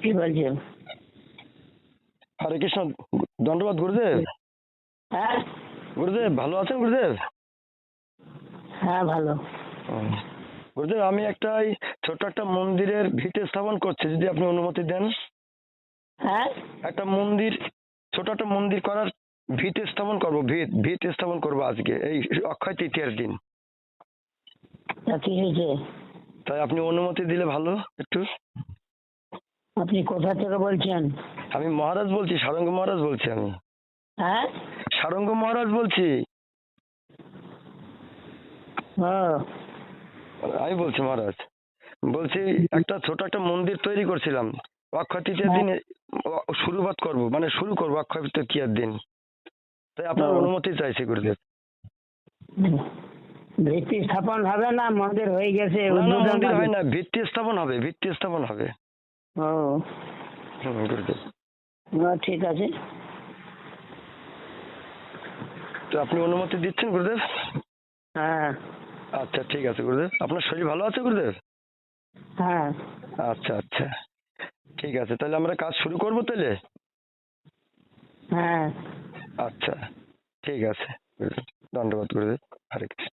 কি বলছেন? হরে কৃষ্ণ। দণ্ডবাদ গুরুদেব। হ্যাঁ গুরুদেব ভালো আছেন গুরুদেব? হ্যাঁ ভালো। গুরুদেব আমি ছোট একটা মন্দিরের ভিত স্থাপন করছি, যদি আপনি অনুমতি দেন। হ্যাঁ একটা মন্দির, ছোট একটা মন্দির করার ভিত স্থাপন করবো, ভিত স্থাপন করবো আজকে এই অক্ষয় তৃতীয়ার দিন। তা কি হয়েছে? তাই আপনি অনুমতি দিলে ভালো একটু। আপনি কোথা থেকে বলছেন? আমি মহারাজ বলছি, সারঙ্গ মহারাজ বলছি আমি। হ্যাঁ সারঙ্গ মহারাজ বলছি। ও আমি বলছি মহারাজ, বলছি একটা ছোট একটা মন্দির তৈরি করছিলাম অক্ষয় তৃতীয়ার দিন। শুরুবাত করবো, মানে শুরু করবো অক্ষয় তৃতীয়ার দিন। তাই আপনার ও। অনুমতি চাইছি গুরুদেব। ভিত্তি স্থাপন হবে না মন্দির হয়ে গেছে? না না, উদ্বোধন মন্দির হবে? হয় না, ভিত্তি স্থাপন হবে, ভিত্তি স্থাপন হবে। ও গুরুদেব, ঠিক আছে। তো আপনি অনুমতি দিচ্ছেন গুরুদেব? হ্যাঁ আচ্ছা ঠিক আছে গুরুদেব। আপনার শরীর ভালো আছে গুরুদেব? হ্যাঁ আচ্ছা আচ্ছা, ঠিক আছে, তাহলে আমরা কাজ শুরু করবো তাহলে। হ্যাঁ আচ্ছা ঠিক আছে গুরুদেব, ধন্যবাদ গুরুদেব। হরে কৃষ্ণ।